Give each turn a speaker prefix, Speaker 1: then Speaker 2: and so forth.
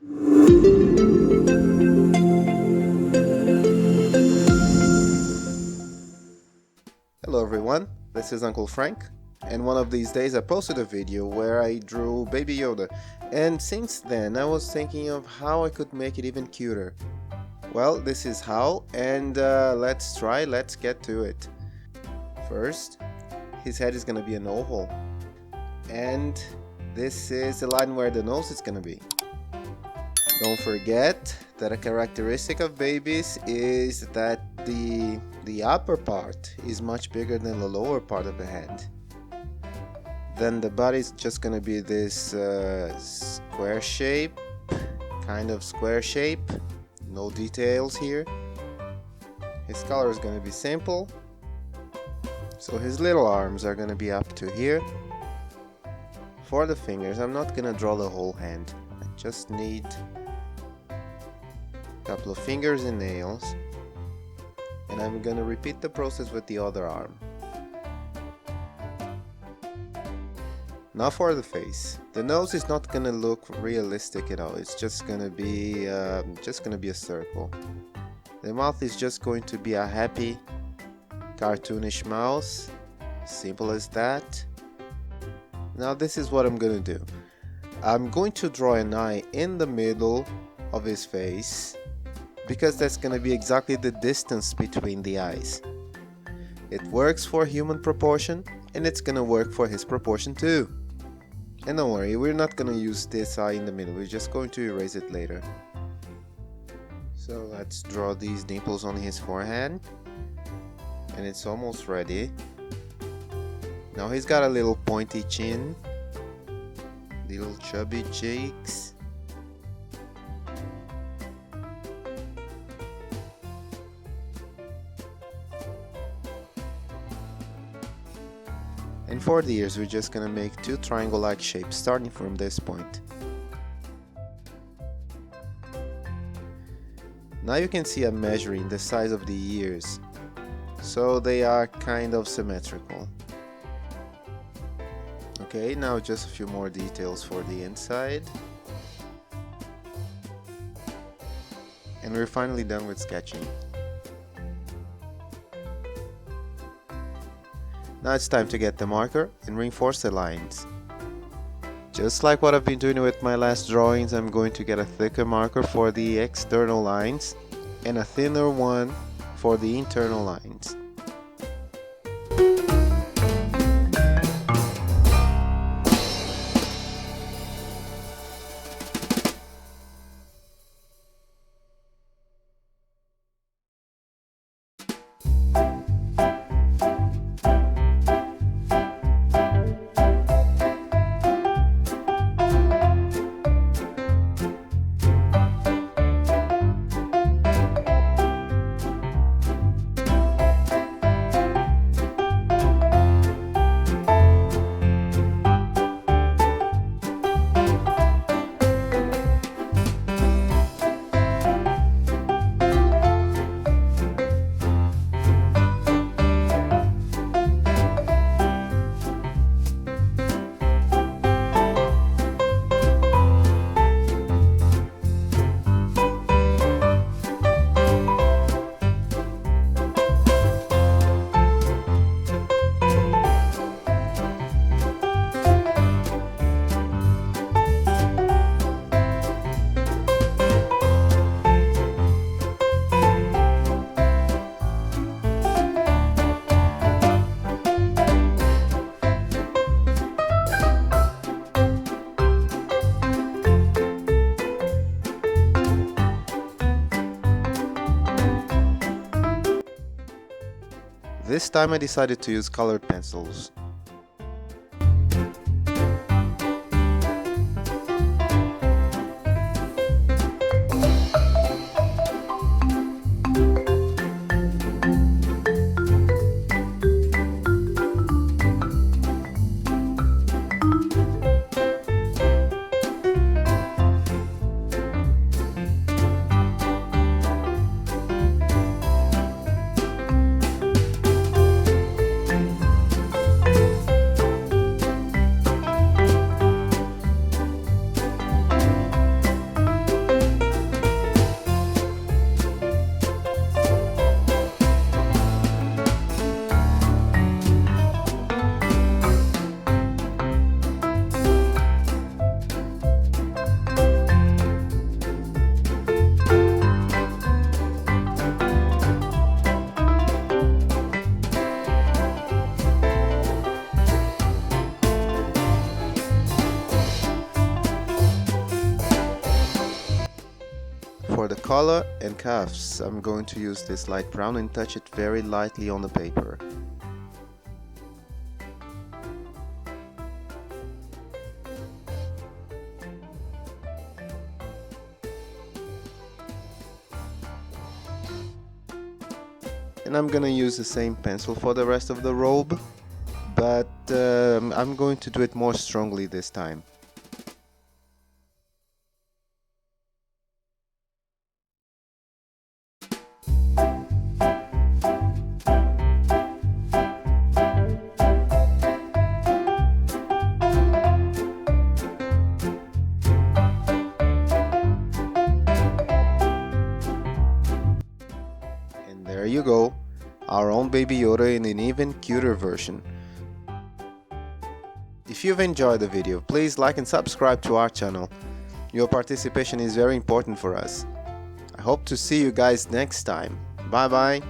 Speaker 1: Hello everyone, this is Uncle Frank, and one of these days I posted a video where I drew Baby Yoda, and since then I was thinking of how I could make it even cuter. Well, this is how, and let's get to it. First, his head is gonna be an oval, and this is the line where the nose is gonna be. Don't forget that a characteristic of babies is that the upper part is much bigger than the lower part of the head. Then the body is just gonna be this square shape, kind of square shape, no details here. His color is gonna be simple, so his little arms are gonna be up to here. For the fingers, I'm not gonna draw the whole hand, I just need a couple of fingers and nails, and I'm gonna repeat the process with the other arm. Now for the face. The nose is not gonna look realistic at all. It's just gonna be a circle. The mouth is just going to be a happy, cartoonish mouth. Simple as that. Now this is what I'm gonna do. I'm going to draw an eye in the middle of his face, because that's gonna be exactly the distance between the eyes. It works for human proportion, and it's gonna work for his proportion too. And don't worry, we're not gonna use this eye in the middle, we're just going to erase it later. So let's draw these dimples on his forehead, and it's almost ready. Now he's got a little pointy chin, little chubby cheeks. And for the ears, we're just gonna make two triangle-like shapes starting from this point. Now you can see I'm measuring the size of the ears, so they are kind of symmetrical. Okay, now just a few more details for the inside. And we're finally done with sketching. Now it's time to get the marker and reinforce the lines. Just like what I've been doing with my last drawings, I'm going to get a thicker marker for the external lines and a thinner one for the internal lines. This time I decided to use colored pencils. for the collar and cuffs, I'm going to use this light brown and touch it very lightly on the paper. And I'm gonna use the same pencil for the rest of the robe, but I'm going to do it more strongly this time. And there you go, our own Baby Yoda in an even cuter version. If you've enjoyed the video, please like and subscribe to our channel. Your participation is very important for us. I hope to see you guys next time. Bye bye.